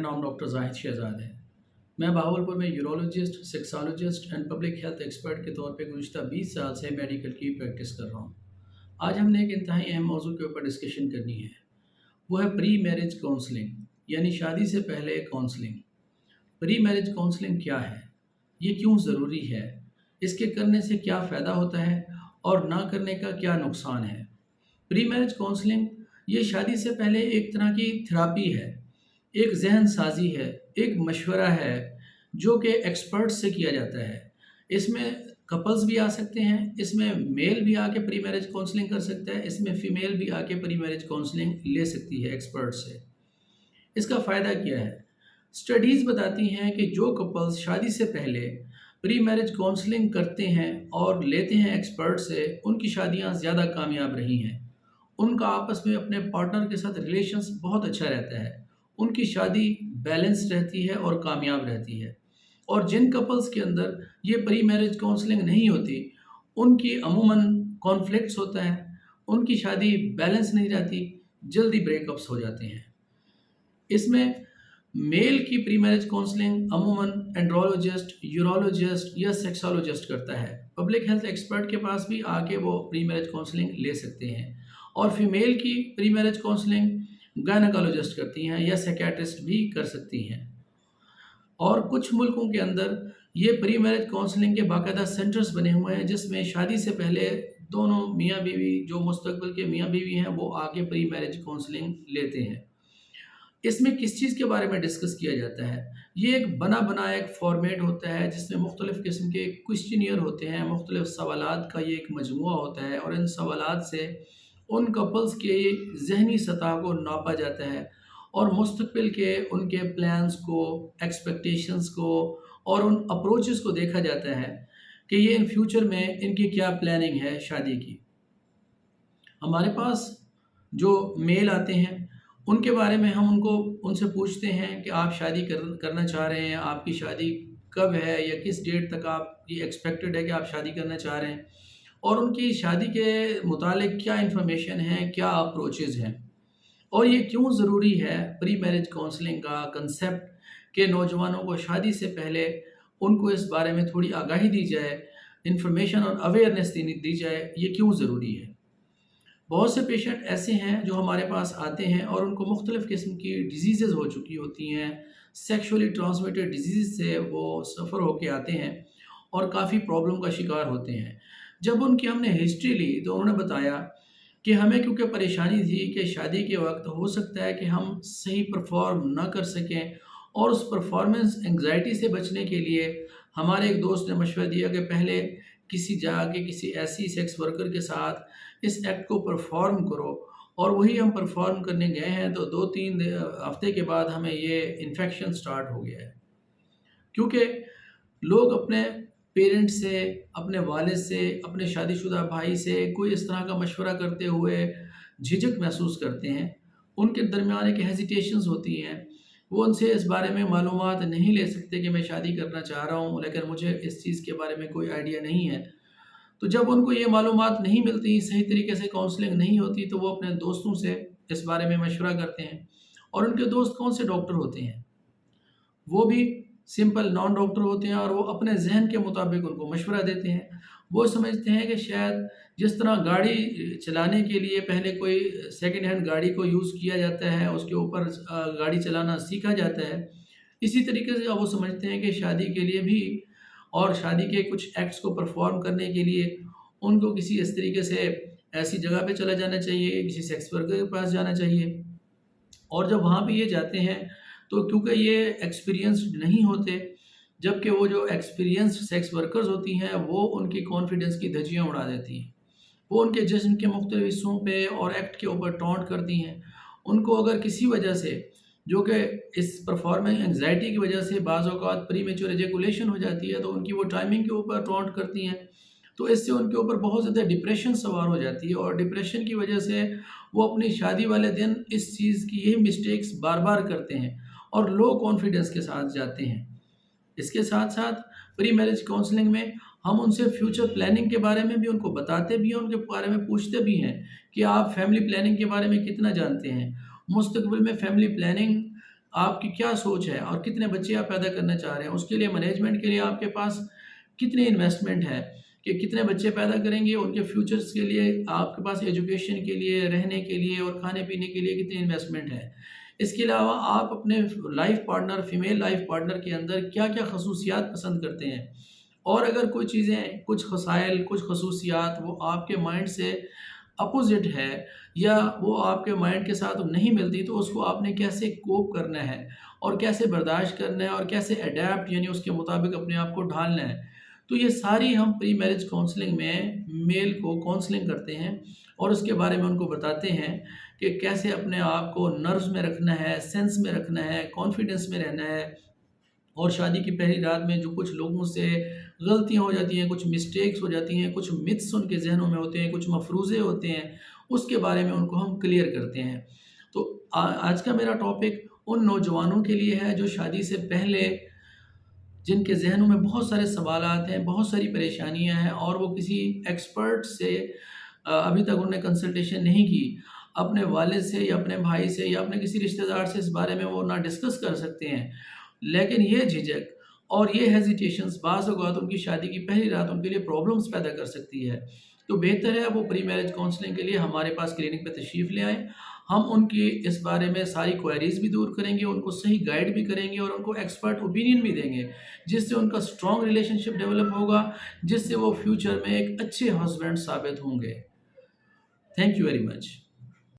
नाम डॉक्टर जाहिद शहजाद है। मैं बहावलपुर में urologist, sexologist and public health expert के तौर पे गुज़िश्ता 20 साल से मेडिकल की प्रैक्टिस कर रहा हूँ। आज हमने एक इंतहाई अहम मौजू के ऊपर डिस्कशन करनी है। वो है प्री मैरिज काउंसलिंग, यानी शादी से पहले काउंसलिंग। प्री मैरिज काउंसलिंग क्या है, ये क्यों ज़रूरी है, इसके करने से क्या फ़ायदा होता है और ना करने का क्या नुकसान है। प्री मैरिज काउंसलिंग ये शादी से पहले एक तरह की थेरापी है, एक जहन साजी है, एक मशवरा है जो कि एक्सपर्ट्स से किया जाता है। इसमें कपल्स भी आ सकते हैं, इसमें मेल भी आके प्री मैरिज काउंसलिंग कर सकता है, इसमें फ़ीमेल भी आके प्री मैरिज काउंसलिंग ले सकती है एक्सपर्ट से। इसका फ़ायदा क्या है? स्टडीज़ बताती हैं कि जो कपल्स शादी से पहले प्री मैरिज काउंसलिंग करते हैं और लेते हैं एक्सपर्ट से, उनकी शादियां ज़्यादा कामयाब रही हैं। उनका आपस में अपने पार्टनर के साथ रिलेशंस बहुत अच्छा रहता है, उनकी शादी बैलेंस रहती है और कामयाब रहती है। और जिन कपल्स के अंदर ये प्री मैरिज काउंसलिंग नहीं होती, उनकी अमूमन कॉन्फ्लिक्ट्स होता है, उनकी शादी बैलेंस नहीं रहती, जल्दी ब्रेकअप्स हो जाते हैं। इसमें मेल की प्री मैरिज काउंसलिंग अमूमन एंड्रोलॉजिस्ट, यूरोलॉजिस्ट या सेक्सोलॉजिस्ट करता है। पब्लिक हेल्थ एक्सपर्ट के पास भी आके वो प्री मैरिज काउंसलिंग ले सकते हैं। और फीमेल की प्री मैरिज काउंसलिंग गायनेकोलॉजिस्ट करती हैं या साइकियाट्रिस्ट भी कर सकती हैं। और कुछ मुल्कों के अंदर ये प्री मैरिज काउंसलिंग के बाकायदा सेंटर्स बने हुए हैं, जिसमें शादी से पहले दोनों मियाँ बीवी, जो मुस्तकबिल के मियाँ बीवी हैं, वो आके प्री मैरिज काउंसलिंग लेते हैं। इसमें किस चीज़ के बारे में डिस्कस किया जाता है? ये एक बना बनाया एक फॉर्मेट होता है, जिसमें मुख्तलिफ़ किस्म के क्वेश्चनियर होते हैं, मुख्तलिफ़ सवालात का ये एक मजमुआ होता है और इन सवालात से उन कपल्स के ज़हनी सतह को नापा जाता है और मुस्तक़बिल के उनके प्लान्स को, एक्सपेक्टेशंस को और उन अप्रोचेस को देखा जाता है कि ये इन फ्यूचर में इनकी क्या प्लानिंग है शादी की। हमारे पास जो मेल आते हैं, उनके बारे में हम उनसे पूछते हैं कि आप शादी करना चाह रहे हैं, आपकी शादी कब है या किस डेट तक आप ये एक्सपेक्टेड है कि आप शादी करना चाह रहे हैं, और उनकी शादी के मुतालिक क्या इन्फॉर्मेशन है, क्या अप्रोचेज़ हैं, और ये क्यों ज़रूरी है प्री मैरिज काउंसलिंग का कंसेप्ट कि नौजवानों को शादी से पहले उनको इस बारे में थोड़ी आगाही दी जाए, इन्फॉर्मेशन और अवेयरनेस दी जाए, ये क्यों ज़रूरी है। बहुत से पेशेंट ऐसे हैं जो हमारे पास आते हैं और उनको मुख्तलिफ़ किस्म की डिजीज़ हो चुकी होती हैं, सेक्शुअली ट्रांसमिटेड डिजीज़ से वो सफ़र होके आते हैं और काफ़ी प्रॉब्लम का शिकार होते हैं। जब उनकी हमने हिस्ट्री ली तो उन्होंने बताया कि हमें क्योंकि परेशानी थी कि शादी के वक्त हो सकता है कि हम सही परफॉर्म ना कर सकें, और उस परफॉर्मेंस एंग्जाइटी से बचने के लिए हमारे एक दोस्त ने मशवरा दिया कि पहले किसी जाके किसी ऐसी सेक्स वर्कर के साथ इस एक्ट को परफॉर्म करो। और वही हम परफॉर्म करने गए हैं तो 2-3 हफ्ते के बाद हमें ये इन्फेक्शन स्टार्ट हो गया है, क्योंकि लोग अपने पेरेंट्स से, अपने वालिद से, अपने शादीशुदा भाई से कोई इस तरह का मशवरा करते हुए झिझक महसूस करते हैं। उनके दरमियान एक हेजिटेशंस होती हैं, वो उनसे इस बारे में मालूमात नहीं ले सकते कि मैं शादी करना चाह रहा हूँ, लेकिन मुझे इस चीज़ के बारे में कोई आइडिया नहीं है। तो जब उनको ये मालूमात नहीं मिलती, सही तरीके से काउंसलिंग नहीं होती, तो वो अपने दोस्तों से इस बारे में मशवरा करते हैं। और उनके दोस्त कौन से डॉक्टर होते हैं? वो भी सिंपल नॉन डॉक्टर होते हैं और वो अपने जहन के मुताबिक उनको मशवरा देते हैं। वो समझते हैं कि शायद जिस तरह गाड़ी चलाने के लिए पहले कोई सेकंड हैंड गाड़ी को यूज़ किया जाता है, उसके ऊपर गाड़ी चलाना सीखा जाता है, इसी तरीके से वो समझते हैं कि शादी के लिए भी और शादी के कुछ एक्ट्स को परफॉर्म करने के लिए उनको किसी इस तरीके से ऐसी जगह पे चला जाना चाहिए, किसी सेक्स वर्कर के पास जाना चाहिए। और जब वहाँ पे ये जाते हैं तो क्योंकि ये एक्सपीरियंस्ड नहीं होते, जबकि वो जो एक्सपीरियंस्ड सेक्स वर्कर्स होती हैं वो उनकी कॉन्फिडेंस की धज्जियाँ उड़ा देती हैं। वो उनके जिस्म के मुख्तलिफ हिस्सों पे और एक्ट के ऊपर टॉन्ट करती हैं। उनको अगर किसी वजह से, जो कि इस परफॉर्मेंस एंग्जाइटी की वजह से बाज़ औक़ात प्रीमेच्योर एजैकुलेशन हो जाती है, तो उनकी वो टाइमिंग के ऊपर टॉन्ट करती हैं, तो इससे उनके ऊपर बहुत ज़्यादा डिप्रेशन सवार हो जाती है। और डिप्रेशन की वजह से वो अपनी शादी वाले दिन इस चीज़ की यही मिस्टेक्स बार बार करते हैं और लो कॉन्फिडेंस के साथ जाते हैं। इसके साथ साथ प्री मैरिज काउंसलिंग में हम उनसे फ्यूचर प्लानिंग के बारे में भी उनको बताते भी हैं, उनके बारे में पूछते भी हैं कि आप फैमिली प्लानिंग के बारे में कितना जानते हैं। मुस्तकबिल में फैमिली प्लानिंग آپ کی کیا سوچ ہے اور کتنے بچے آپ پیدا کرنا چاہ رہے ہیں، اس کے لیے مینجمنٹ کے لیے آپ کے پاس کتنی انویسٹمنٹ ہے کہ کتنے بچے پیدا کریں گے، ان کے فیوچرز کے لیے آپ کے پاس ایجوکیشن کے لیے، رہنے کے لیے اور کھانے پینے کے لیے کتنی انویسٹمنٹ ہے۔ اس کے علاوہ آپ اپنے life partner, female life partner کے اندر کیا کیا خصوصیات پسند کرتے ہیں، اور اگر کوئی چیزیں، کچھ خصائل، کچھ خصوصیات وہ آپ کے مائنڈ سے اپوزٹ ہے یا وہ آپ کے مائنڈ کے ساتھ نہیں ملتی، تو اس کو آپ نے کیسے کوپ کرنا ہے اور کیسے برداشت کرنا ہے اور کیسے اڈیپٹ یعنی اس کے مطابق اپنے آپ کو ڈھالنا ہے۔ تو یہ ساری ہم پری میرج کاؤنسلنگ میں میل کو کاؤنسلنگ کرتے ہیں اور اس کے بارے میں ان کو بتاتے ہیں کہ کیسے اپنے آپ کو نروز میں رکھنا ہے، سینس میں رکھنا ہے، کانفیڈنس میں رہنا ہے، اور شادی کی پہلی رات میں جو کچھ لوگوں سے غلطیاں ہو جاتی ہیں، کچھ مسٹیکس ہو جاتی ہیں، کچھ متس ان کے ذہنوں میں ہوتے ہیں، کچھ مفروضے ہوتے ہیں، اس کے بارے میں ان کو ہم کلیئر کرتے ہیں۔ تو آج کا میرا ٹاپک ان نوجوانوں کے لیے ہے جو شادی سے پہلے، جن کے ذہنوں میں بہت سارے سوالات ہیں، بہت ساری پریشانیاں ہیں، اور وہ کسی ایکسپرٹ سے ابھی تک انہوں نے کنسلٹیشن نہیں کی، اپنے والد سے یا اپنے بھائی سے یا اپنے کسی رشتہ دار سے اس بارے میں وہ نہ ڈسکس کر سکتے ہیں، لیکن یہ جھجک اور یہ ہیزیٹیشنز بعض اوقات ان کی شادی کی پہلی رات ان کے لیے پرابلمس پیدا کر سکتی ہے۔ تو بہتر ہے وہ پری میرج کاؤنسلنگ کے لیے ہمارے پاس کلینک پہ تشریف لے آئیں، ہم ان کی اس بارے میں ساری کوائریز بھی دور کریں گے، ان کو صحیح گائیڈ بھی کریں گے اور ان کو ایکسپرٹ اوپینین بھی دیں گے، جس سے ان کا اسٹرانگ ریلیشن شپ ڈیولپ ہوگا، جس سے وہ فیوچر میں ایک اچھے ہسبینڈ ثابت ہوں گے۔ Thank you very much.